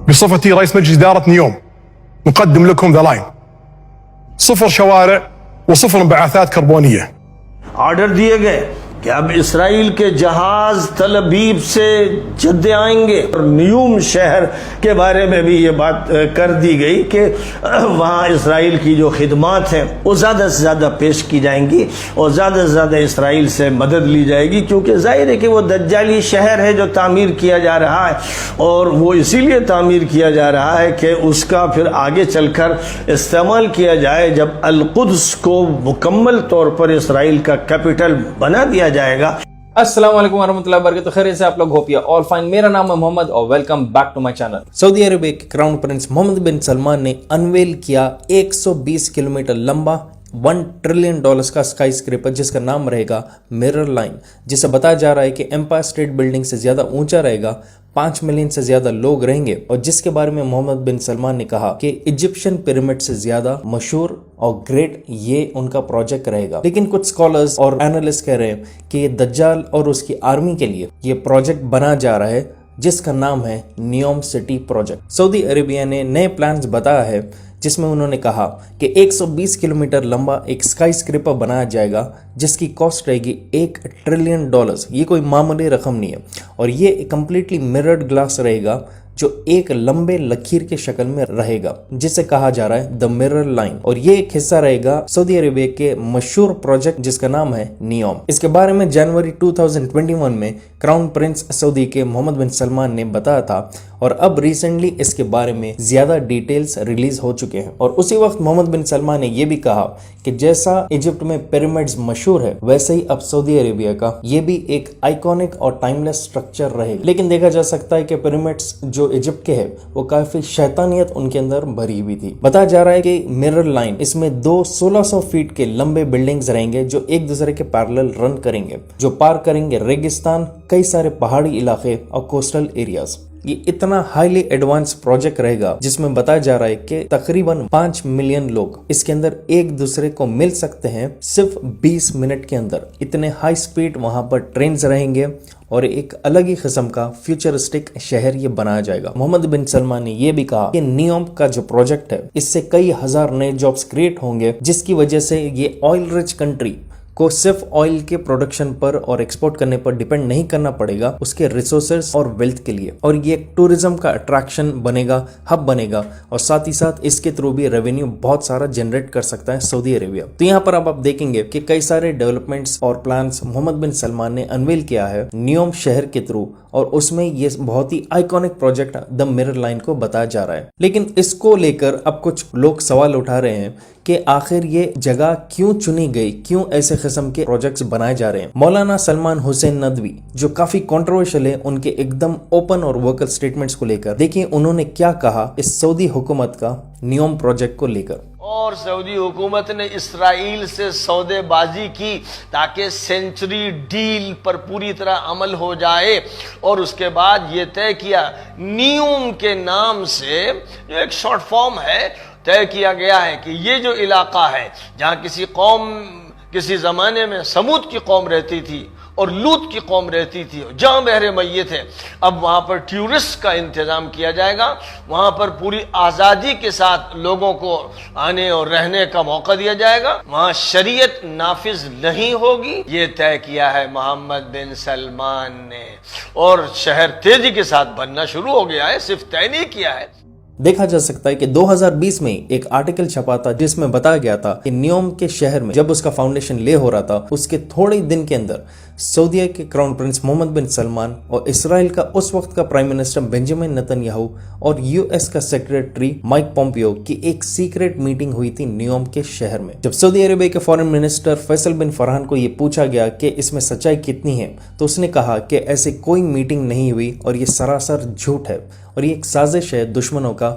بصفتي رئيس مجلس إدارة نيوم نقدم لكم ذا لاين: 0 شوارع و0 انبعاثات كربونية. آرڈر دیے گئے کہ اب اسرائیل کے جہاز تل ابیب سے جدے آئیں گے، اور نیوم شہر کے بارے میں بھی یہ بات کر دی گئی کہ وہاں اسرائیل کی جو خدمات ہیں وہ زیادہ سے زیادہ پیش کی جائیں گی اور زیادہ سے زیادہ اسرائیل سے مدد لی جائے گی، کیونکہ ظاہر ہے کہ وہ دجالی شہر ہے جو تعمیر کیا جا رہا ہے، اور وہ اسی لیے تعمیر کیا جا رہا ہے کہ اس کا پھر آگے چل کر استعمال کیا جائے جب القدس کو مکمل طور پر اسرائیل کا کیپٹل بنا دیا جائے گا۔ السلام علیکم ورحمۃ اللہ وبرکاتہ، خیریت سے آپ لوگ ہوپیا آل فائن۔ میرا نام ہے محمد اور welcome back to my channel. Saudi Arabia کے crown prince Mohammed bin Salman نے انویل کیا 120 کلومیٹر لمبا $1 ٹریلین کا اسکائی اسکریپر، جس کا نام رہے گا مرر لائن، جسے بتایا جا رہا ہے کہ ایمپائر اسٹیٹ بلڈنگ سے زیادہ اونچا رہے گا، 5 ملین سے زیادہ لوگ رہیں گے، اور جس کے بارے میں محمد بن سلمان نے کہا کہ ایجپشن پیرامڈ سے زیادہ مشہور اور گریٹ یہ ان کا پروجیکٹ رہے گا۔ لیکن کچھ اسکالرز اور اینالسٹ کہہ رہے ہیں کہ یہ دجال اور اس کی آرمی کے لیے یہ پروجیکٹ بنا جا رہا ہے، جس کا نام ہے نیوم سٹی پروجیکٹ۔ سعودی عربیہ نے نئے پلانز بتایا ہے، جس میں انہوں نے کہا کہ 120 کلومیٹر لمبا ایک اسکائی اسکریپر بنایا جائے گا، جس کی کاسٹ رہے گی $1 ٹریلین۔ یہ کوئی معمولی رقم نہیں ہے، اور یہ کمپلیٹلی مررڈ گلاس رہے گا جو ایک لمبے لکیر کے شکل میں رہے گا، جسے کہا جا رہا ہے دا مرر لائن، اور یہ ایک حصہ رہے گا سعودی عربیہ کے مشہور پروجیکٹ جس کا نام ہے نیوم۔ اس کے بارے میں جنوری 2021 میں کراؤن پرنس سعودی کے محمد بن سلمان نے بتایا تھا، اور اب ریسنٹلی اس کے بارے میں زیادہ ڈیٹیلز ریلیز ہو چکے ہیں۔ اور اسی وقت محمد بن سلمان نے یہ بھی کہا کہ جیسا ایجپٹ میں پیرامڈز مشہور ہے، ویسے ہی اب سعودی عربیہ کا یہ بھی ایک آئیکونک اور ٹائملیس سٹرکچر رہے گا۔ لیکن دیکھا جا سکتا ہے کہ پیرامڈز جو ایجپٹ کے ہے وہ کافی شیطانیت ان کے اندر بھری ہوئی تھی۔ بتایا جا رہا ہے کہ مرر لائن اس میں 1600 فیٹ کے لمبے بلڈنگز رہیں گے جو ایک دوسرے کے پیرلل رن کریں گے، جو پار کریں گے ریگستان، کئی سارے پہاڑی علاقے اور کوسٹل ایریاز۔ یہ اتنا ہائیلی ایڈوانس پروجیکٹ رہے گا جس میں بتایا جا رہا ہے کہ تقریباً 5 ملین لوگ اس کے اندر ایک دوسرے کو مل سکتے ہیں صرف 20 منٹ کے اندر۔ اتنے ہائی سپیڈ وہاں پر ٹرینز رہیں گے، اور ایک الگ ہی قسم کا فیوچرسٹک شہر یہ بنایا جائے گا۔ محمد بن سلمان نے یہ بھی کہا کہ نیوم کا جو پروجیکٹ ہے اس سے کئی ہزار نئے جابز کریٹ ہوں گے، جس کی وجہ سے یہ آئل رچ کنٹری کو صرف آئل کے پروڈکشن پر اور ایکسپورٹ کرنے پر ڈیپینڈ نہیں کرنا پڑے گا اس کے ریسورسز اور ویلتھ کے لیے، اور یہ ایک ٹورزم کا اٹریکشن بنے گا، ہب بنے گا، اور ساتھ ہی ساتھ اس کے تھرو بھی ریونیو بہت سارا جنریٹ کر سکتا ہے سعودی عربیہ۔ تو یہاں پر اب آپ دیکھیں گے کہ کئی سارے ڈیولپمنٹس اور پلانس محمد بن سلمان نے انویل کیا ہے نیوم شہر کے تھرو، اور اس میں یہ بہت ہی iconic project the mirror line کو بتایا جا رہا ہے۔ لیکن اس کو لے کر اب کچھ لوگ سوال اٹھا رہے ہیں کہ آخر یہ جگہ کیوں چنی گئی، کیوں ایسے قسم کے پروجیکٹس بنائے جا رہے ہیں۔ مولانا سلمان حسین ندوی جو کافی کنٹروورشل ہے ان کے ایک دم اوپن اور ووکل سٹیٹمنٹس کو لے کر، دیکھیں انہوں نے کیا کہا اس سعودی حکومت کا نیوم پروجیکٹ کو لے کر۔ اور سعودی حکومت نے اسرائیل سے سودے بازی کی تاکہ سینچری ڈیل پر پوری طرح عمل ہو جائے، اور اس کے بعد یہ طے کیا نیوم کے نام سے جو ایک شارٹ فارم ہے، طے کیا گیا ہے کہ یہ جو علاقہ ہے جہاں کسی زمانے میں سمود کی قوم رہتی تھی اور لوط کی قوم رہتی تھی، جہاں بحر میت ہے، اب وہاں پر ٹورسٹ کا انتظام کیا جائے گا، وہاں پر پوری آزادی کے ساتھ لوگوں کو آنے اور رہنے کا موقع دیا جائے گا، وہاں شریعت نافذ نہیں ہوگی۔ یہ طے کیا ہے محمد بن سلمان نے، اور شہر تیزی کے ساتھ بننا شروع ہو گیا ہے، صرف طے نہیں کیا ہے۔ دیکھا جا سکتا ہے کہ 2020 میں ایک آرٹیکل چھپا تھا جس میں بتایا گیا تھا کہ نیوم کے شہر میں جب اس کا فاؤنڈیشن لے ہو رہا تھا، اس کے تھوڑے دن کے اندر سعودیہ کے crown prince Mohammed bin Salman اور اسرائیل کا اس وقت کا prime minister Benjamin Nitin Yahoo اور US کا سیکریٹری مائک پومپیو کی ایک سیکریٹ میٹنگ ہوئی تھی نیوم کے شہر میں۔ جب سعودی عربیہ کے فارن منسٹر فیصل بن فرحان کو یہ پوچھا گیا کہ اس میں سچائی کتنی ہے، تو اس نے کہا کہ ایسے کوئی میٹنگ نہیں ہوئی اور یہ سراسر جھوٹ ہے، اور یہ ایک سازش ہے دشمنوں کا